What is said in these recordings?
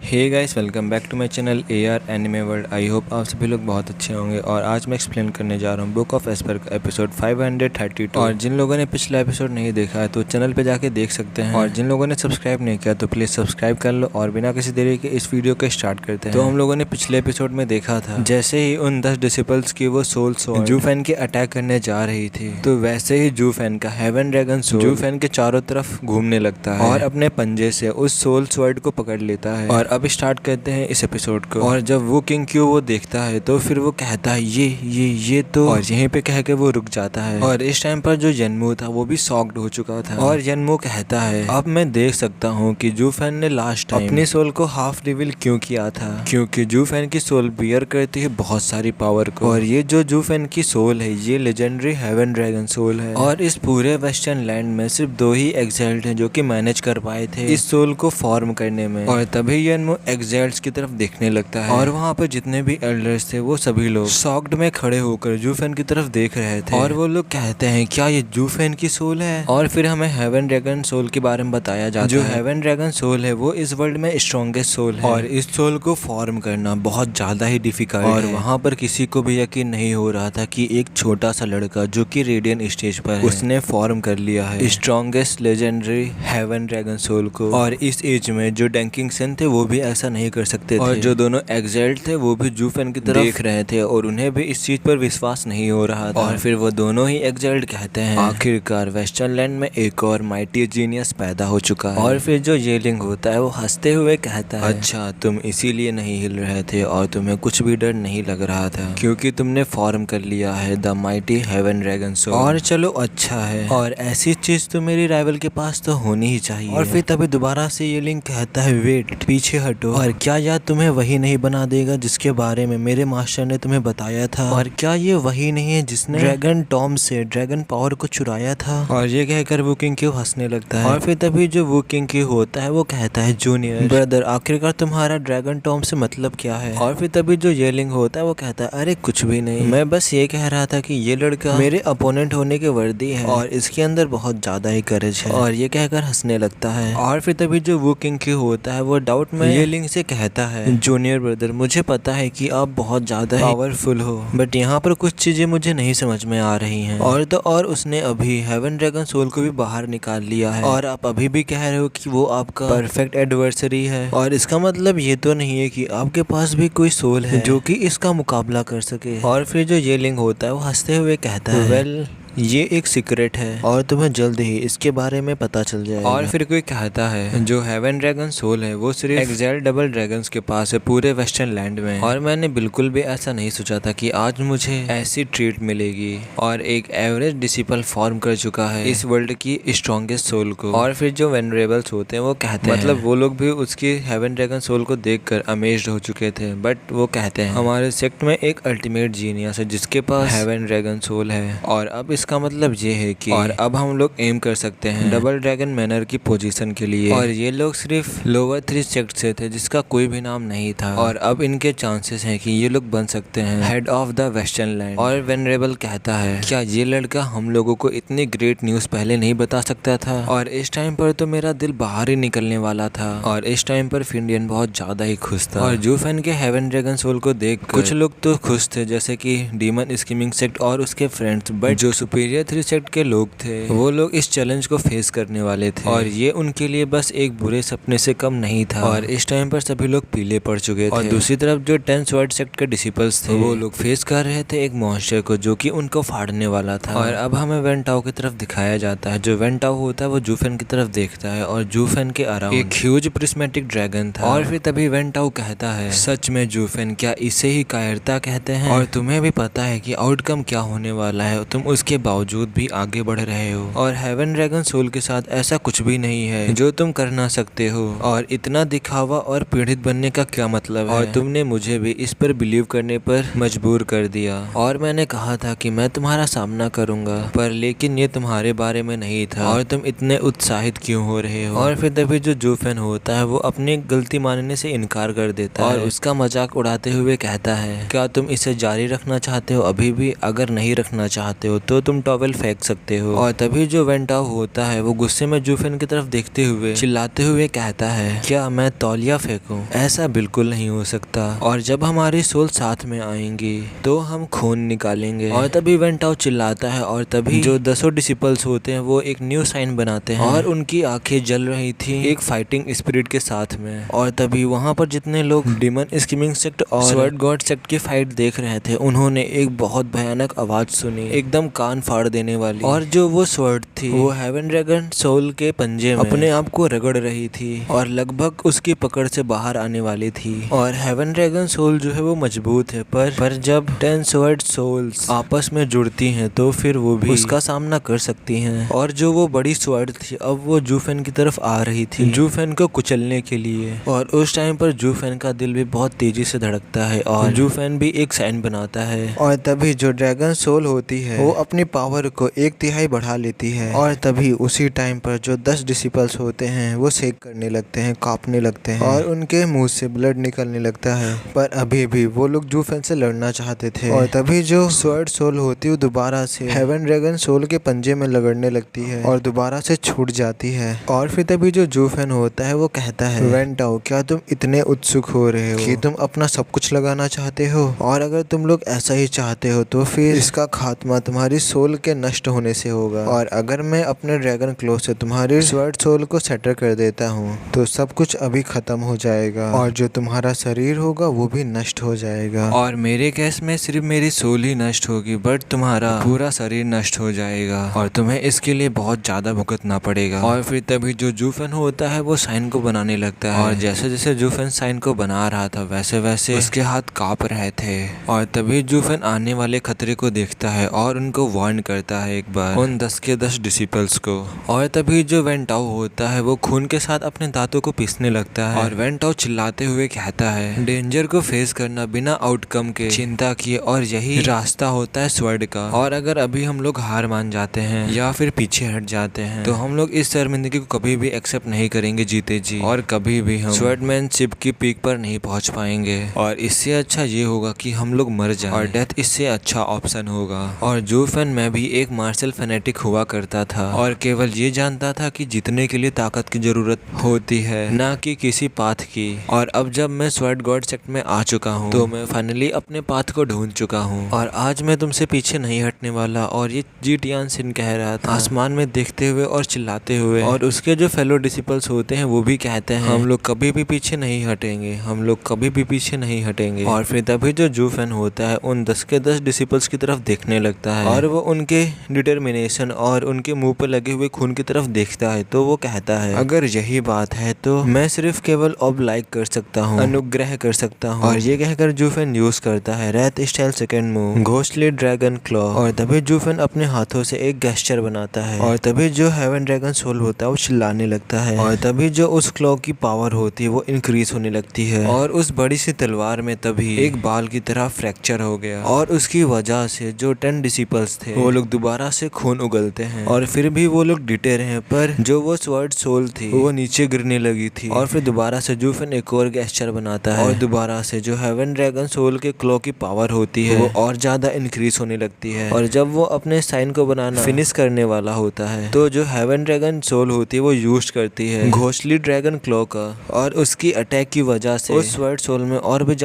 Hey guys, welcome back to my channel AR anime world. I hope आप सभी लोग बहुत अच्छे होंगे। और आज मैं एक्सप्लेन करने जा रहा हूँ बुक ऑफ एस्पर का एपिसोड 532। और जिन लोगों ने पिछला एपिसोड नहीं देखा है तो चैनल पे जाके देख सकते हैं, और जिन लोगों ने सब्सक्राइब नहीं किया तो प्लीज़ सब्सक्राइब कर लो। और बिना किसी देरी के इस वीडियो को स्टार्ट करते हैं। तो हम लोगों ने पिछले एपिसोड में देखा था जैसे ही उन 10 डिसिपल्स की वो सोल स्वॉर्ड जूफेन के अटैक करने जा रही थी, तो वैसे ही जूफेन का हेवन ड्रैगन सोल जूफेन के चारों तरफ घूमने लगता है और अपने पंजे से उस सोल स्वॉर्ड को पकड़ लेता है। और अब स्टार्ट करते हैं इस एपिसोड को। और जब वो किंग क्यू वो देखता है तो फिर वो कहता है ये तो, और यहीं पे कह के वो रुक जाता है। और इस टाइम पर जो यनमू था वो भी शॉक्ड हो चुका था। और यनमू कहता है अब मैं देख सकता हूँ कि जूफेन ने लास्ट टाइम अपनी सोल को हाफ रिवील क्यों किया था, क्योंकि जूफेन की सोल बियर करती है बहुत सारी पावर को। और ये जो जूफेन की सोल है ये लेजेंडरी हेवन ड्रैगन सोल है। और इस पूरे वेस्टर्न लैंड में सिर्फ 2 ही एग्जाइल्ड हैं जो कि मैनेज कर पाए थे इस सोल को फॉर्म करने में। और तभी यनमू एग्जाइल्ड्स की तरफ देखने लगता है, और वहाँ पर जितने भी एल्डर्स थे वो सभी लोग शॉक्ड में खड़े होकर जूफेन की तरफ देख रहे थे। और वो लोग कहते हैं क्या ये जूफेन की सोल है। और फिर हमें हेवन ड्रैगन सोल के बारे में बताया जाता है। जो हेवन ड्रैगन सोल है वो इस वर्ल्ड में स्ट्रॉन्गेस्ट सोल है, और इस सोल को फॉर्म करना बहुत ज्यादा ही डिफिकल्ट है। और वहाँ पर किसी को भी यकीन नहीं हो रहा था कि एक छोटा सा लड़का जो कि रेडियन स्टेज पर है उसने फॉर्म कर लिया है strongest legendary heaven dragon soul को। और इस एज में जो डैंकिंग सन थे वो भी ऐसा नहीं कर सकते थे। और जो दोनों एग्जाइल्ड थे वो भी जूफेन की तरफ देख रहे थे और उन्हें भी इस चीज पर विश्वास नहीं हो रहा था। और फिर वो दोनों ही एग्जाइल्ड कहते हैं आखिरकार वेस्टर्न लैंड में एक और माइटी जीनियस पैदा हो चुका है। और फिर जो येलिंग होता है वो हंसते हुए कहता है अच्छा तुम इसीलिए नहीं हिल रहे थे और तुम्हें कुछ भी डर नहीं लग रहा था क्योंकि तुमने फॉर्म कर लिया है the mighty heaven dragon soul. और चलो अच्छा है, और ऐसी चीज तो मेरी राइवल के पास तो होनी ही चाहिए। और फिर तभी दोबारा से येलिंग कहता है वेट, पीछे हटो। और क्या याद तुम्हें वही नहीं बना देगा जिसके बारे में मेरे मास्टर ने तुम्हें बताया था? और क्या ये वही नहीं है जिसने ड्रैगन टॉम से ड्रैगन पावर को चुराया था? और ये कहकर वो किंग क्यू हंसने लगता है। और फिर तभी जो वो किंग क्यू होता है वो कहता है जूनियर ब्रदर आखिरकार तुम्हारा ड्रैगन टॉम से मतलब क्या है? और फिर तभी जो येलिंग होता है वो कहता है अरे कुछ भी नहीं, मैं बस ये कह रहा था कि ये लड़का मेरे अपोनेंट होने के वर्दी है और इसके अंदर बहुत ज्यादा ही करेज है। और ये कहकर हंसने लगता है। और फिर तभी जो वो किंग क्यू होता है वो डाउट में येलिंग से कहता है जूनियर ब्रदर मुझे पता है कि आप बहुत ज्यादा पावरफुल हो, बट यहाँ पर कुछ चीजें मुझे नहीं समझ में आ रही हैं। और तो और उसने अभी हेवन ड्रैगन सोल को भी बाहर निकाल लिया है, और आप अभी भी कह रहे हो कि वो आपका परफेक्ट एडवर्सरी है। और इसका मतलब ये तो नहीं है कि आपके पास भी कोई सोल है जो कि इसका मुकाबला कर सके। और फिर जो येलिंग होता है वो हंसते हुए कहता है वेल ये एक सीक्रेट है और तुम्हें जल्द ही इसके बारे में पता चल जाएगा। और फिर कोई कहता है जो हेवन ड्रैगन सोल है वो सिर्फ एक्साइल डबल ड्रैगन्स के पास है पूरे वेस्टर्न लैंड में। और मैंने बिल्कुल भी ऐसा नहीं सोचा था कि आज मुझे ऐसी ट्रीट मिलेगी। और एक एवरेज डिसिपल फॉर्म कर चुका है इस वर्ल्ड की स्ट्रॉन्गेस्ट सोल को। और फिर जो वेनरेबल्स होते हैं वो कहते हैं मतलब वो लोग भी उसकी हेवन ड्रैगन सोल को देखकर अमेज्ड हो चुके थे, बट वो कहते हैं हमारे सेक्ट में एक अल्टीमेट जीनियस है जिसके पास हेवन ड्रैगन सोल है। और अब इसका मतलब ये है कि और अब हम लोग एम कर सकते हैं डबल ड्रैगन मैनर की पोजीशन के लिए। और ये लोग सिर्फ लोअर 3 सेक्ट से थे जिसका कोई भी नाम नहीं था, और अब इनके चांसेस हैं कि ये लोग बन सकते हैं head of the western land. और वेनरेबल कहता है क्या ये लड़का हम लोगों को इतनी ग्रेट न्यूज पहले नहीं बता सकता था? और इस टाइम पर तो मेरा दिल बाहर ही निकलने वाला था। और इस टाइम पर फिंडियन बहुत ज्यादा ही खुश था। और जूफेन के हेवन ड्रैगन सोल को देख कुछ लोग तो खुश थे जैसे कि डीमन स्कीमिंग सेक्ट और उसके फ्रेंड्स, बट जो सुपीरियर 3 सेक्ट के लोग थे वो लोग इस चैलेंज को फेस करने वाले थे। और ये उनके लिए बस एक बुरे सपने से कम नहीं था। और इस टाइम पर सभी लोग पीले पड़ चुके थे। और दूसरी तरफ जो 10 स्वॉर्ड सेक्ट के डिसिपल्स थे वो लोग फेस कर रहे थे एक मॉन्स्टर को जो कि उनको फाड़ने वाला था। और अब हमें वेंटाओ की तरफ दिखाया जाता है। जो वेंटाओ होता है वो जूफेन की तरफ देखता है और जूफेन के अराउंड एक ह्यूज प्रिस्मेटिक ड्रैगन था। और फिर तभी वेंटाओ कहता है सच में जूफेन क्या इसे ही कायरता कहते हैं? और तुम्हें भी पता है कि आउटकम क्या होने वाला है, तुम उसके बावजूद भी आगे बढ़ रहे हो। और हेवन ड्रैगन सोल के साथ ऐसा कुछ भी नहीं है जो तुम कर ना सकते हो। और इतना दिखावा और पीड़ित बनने का क्या मतलब है? और तुमने मुझे भी इस पर बिलीव करने पर मजबूर कर दिया। और मैंने कहा था कि मैं तुम्हारा सामना करूंगा, पर लेकिन ये तुम्हारे बारे में नहीं था। और तुम इतने उत्साहित क्यों हो रहे हो? और फिर तभी जो जूफेन होता है वो अपनी गलती मानने से इनकार कर देता है और उसका मजाक उड़ाते हुए कहता है क्या तुम इसे जारी रखना चाहते हो अभी भी? अगर नहीं रखना चाहते हो तो तुम टॉवेल फेंक सकते हो। और तभी जो वेंटाओ होता है वो गुस्से में जूफेन की तरफ देखते हुए चिल्लाते हुए कहता है, क्या मैं तौलिया फेंकूं? ऐसा बिल्कुल नहीं हो सकता, और जब हमारी सोल साथ में आएंगी तो हम खून निकालेंगे। और तभी वेंटाओ चिल्लाता है और तभी जो 10 डिसिपल्स होते हैं वो एक न्यू साइन बनाते हैं और उनकी आंखें जल रही थी एक फाइटिंग स्पिरिट के साथ में। और तभी वहाँ पर जितने लोग डीमन स्कीमिंग सेक्ट और स्वर्ड गॉड सेक्ट की फाइट देख रहे थे उन्होंने एक बहुत भयानक आवाज सुनी, एकदम कान फाड़ देने वाली। और जो वो स्वर्ड थी वो हेवन ड्रैगन सोल के पंजे में अपने आप को रगड़ रही थी और लगभग उसकी पकड़ से बाहर आने वाली थी। और हेवन ड्रैगन सोल जो है वो मजबूत है, पर जब 10 स्वर्ड सोल्स आपस में जुड़ती हैं तो फिर वो भी उसका सामना कर सकती हैं। और जो वो बड़ी स्वर्ड थी अब वो जूफेन की तरफ आ रही थी जूफेन को कुचलने के लिए। और उस टाइम पर जूफेन का दिल भी बहुत तेजी से धड़कता है और जूफेन भी एक साइन बनाता है। और तभी जो ड्रैगन सोल होती है वो अपनी पावर को 1/3 बढ़ा लेती है। और तभी उसी टाइम पर जो 10 डिसिपल्स होते हैं वो सेक करने लगते हैं, कांपने लगते हैं और उनके मुंह से ब्लड निकलने लगता है। पर अभी भी वो लोग जूफेन से लड़ना चाहते थे। और तभी जो स्वर्ड सोल होती है दोबारा से हेवन ड्रैगन सोल के पंजे में लगड़ने लगती है और दोबारा से छूट जाती है। और फिर तभी जो जूफेन होता है वो कहता है, वेंटाओ क्या तुम इतने उत्सुक हो रहे हो कि तुम अपना सब कुछ लगाना चाहते हो? और अगर तुम लोग ऐसा ही चाहते हो तो फिर इसका खात्मा तुम्हारी सोल के नष्ट होने से होगा। और अगर मैं अपने ड्रैगन क्लो से तुम्हारी स्वर्ड सोल को सेटर कर देता हूँ तो सब कुछ अभी खत्म हो जाएगा और जो तुम्हारा शरीर होगा वो भी नष्ट हो जाएगा। और मेरे केस में सिर्फ मेरी सोल ही नष्ट होगी, बट तुम्हारा पूरा शरीर नष्ट हो जाएगा और तुम्हें इसके लिए बहुत ज्यादा भुगतना पड़ेगा। और फिर तभी जो जूफेन होता है वो साइन को बनाने लगता है और जैसे जैसे जूफेन साइन को बना रहा था वैसे वैसे उसके हाथ कांप रहे थे। और तभी जूफेन आने वाले खतरे को देखता है और उनको वार्न करता है एक बार उन 10 के 10 डिसिपल्स को। और तभी जो वेंटाओ होता है वो खून के साथ अपने दांतों को पीसने लगता है और वेंटाओ चिल्लाते हुए कहता है, डेंजर को फेस करना बिना आउटकम के चिंता किए और यही रास्ता होता है स्वर्ड का। और अगर अभी हम लोग हार मान जाते हैं या फिर पीछे हट जाते हैं तो हम लोग इस शर्मिंदगी को कभी भी एक्सेप्ट नहीं करेंगे जीते जी, और कभी भी हम स्वॉर्डमैनशिप की पीक पर नहीं पहुंच पाएंगे। और इससे अच्छा ये होगा कि हम लोग मर जाएं और डेथ इससे अच्छा ऑप्शन होगा। और जूफेन में भी एक मार्शल फैनेटिक हुआ करता था और केवल ये जानता था कि जीतने के लिए ताकत की जरूरत होती है ना कि किसी पाथ की। और अब जब मैं स्वर्ड गॉड सेक्ट में आ चुका हूँ तो मैं फाइनली अपने पाथ को ढूंढ चुका हूँ और आज मैं तुमसे पीछे नहीं हटने वाला। और ये जी टियान सिन कह रहा था आसमान में देखते हुए और चिल्लाते हुए। और उसके जो फेलो डिसिपल्स होते हैं वो भी कहते हैं, हम लोग कभी भी पीछे नहीं हटेंगे, हम लोग कभी भी पीछे नहीं हटेंगे। और फिर तभी जो जूफेन होता है उन 10 के 10 डिसिपल्स की तरफ देखने लगता है और वो उनके डिटर्मिनेशन और उनके मुंह पर लगे हुए खून की तरफ देखता है तो वो कहता है, अगर यही बात है तो मैं सिर्फ केवल अब लाइक कर सकता हूँ, अनुग्रह कर सकता हूँ। और ये कहकर जूफेन यूज करता है wraith style second move ghostly dragon claw. और तभी जूफेन अपने हाथों से एक गेस्चर बनाता है और तभी जो हेवन ड्रैगन सोल होता है वो चिल्लाने लगता है। और तभी जो उस क्लॉ की पावर होती है वो इंक्रीज होने लगती है और उस बड़ी सी तलवार में तभी एक बाल की तरह फ्रैक्चर हो गया और उसकी वजह से जो 10 डिसिपल्स थे वो लोग दोबारा से खून उगलते हैं। और फिर भी वो लोग डिटे रहे, पर जो वो स्वर्ड सोल थी वो नीचे गिरने लगी थी। और फिर दोबारा से जूफेन एक और गेस्चर बनाता है और दोबारा से जो हेवन ड्रैगन सोल के क्लॉ की पावर होती है वो और ज्यादा इंक्रीज होने लगती है। और जब वो अपने साइन को बनाना फिनिश करने वाला होता है तो जो हेवन ड्रैगन सोल होती है वो यूज करती है घोस्टली ड्रैगन क्लॉ का। और उसकी अटैक की वजह से उस स्वर्ड सोल में और भी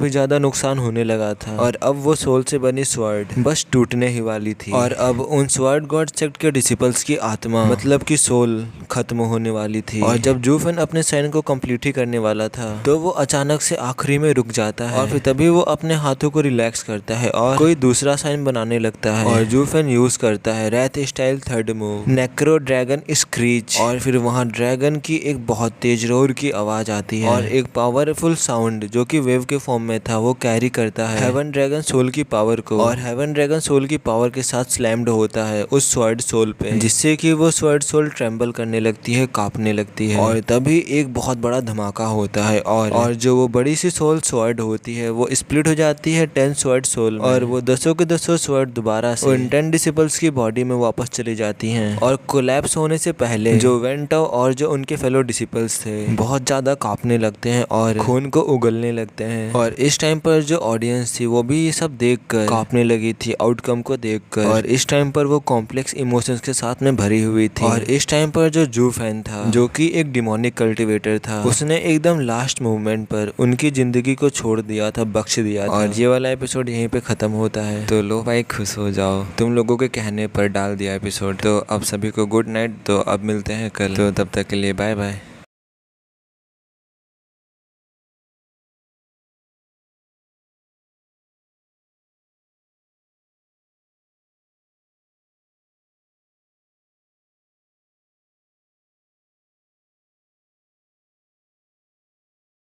ज्यादा नुकसान होने लगा था और अब वो सोल से बनी स्वर्ड बस टूटने ही वाली थी। और अब उन स्वर्ड गॉड सेक्ट के डिसिपल्स की आत्मा मतलब की सोल खत्म होने वाली थी। और जब जूफेन अपने साइन को कंप्लीट ही करने वाला था तो वो अचानक से आखिरी में रुक जाता है और फिर तभी वो अपने हाथों को रिलैक्स करता है और कोई दूसरा साइन बनाने लगता है। और जूफेन यूज करता है wraith style third move नेक्रो dragon screech. और फिर वहाँ ड्रैगन की एक बहुत तेज रोर की आवाज आती है और एक पावरफुल साउंड जो कि वेव के फॉर्म में था वो कैरी करता है हेवन ड्रैगन सोल की पावर को। और हेवन ड्रैगन सोल की पावर के साथ स्लैम्ड होता है उस स्वर्ड सोल पे जिससे कि वो स्वर्ड सोल ट्रेम्बल करने लगती है, कांपने लगती है। और तभी एक बहुत बड़ा धमाका होता है और जो वो बड़ी सी सोल स्वर्ड होती है वो स्प्लिट हो जाती है 10 स्वर्ड सोल में और वो 10 के 10 स्वर्ड दोबारा से उन 10 डिसिपल्स की बॉडी में वापस चली जाती हैं। और कोलैप्स होने से पहले जो वेंटाओ और जो उनके फेलो डिसिपल्स थे बहुत ज्यादा कांपने लगते हैं और खून को उगलने लगते हैं। और इस टाइम पर जो ऑडियंस थी वो भी ये सब देखकर कांपने लगी थी आउटकम को देखकर। देखकर, और इस टाइम पर वो कॉम्प्लेक्स इमोशंस के साथ में भरी हुई थी। और इस टाइम पर जो जू फैन था, जो कि एक डिमोनिक कल्टिवेटर था, उसने एकदम लास्ट मोमेंट पर उनकी जिंदगी को छोड़ दिया था, बख्श दिया था। और ये वाला एपिसोड यहीं पे खत्म होता है। तो लो भाई, खुश हो जाओ, तुम लोगों के कहने पर डाल दिया एपिसोड। तो अब सभी को गुड नाइट। तो अब मिलते हैं कल, तो तब तक के लिए बाय बाय।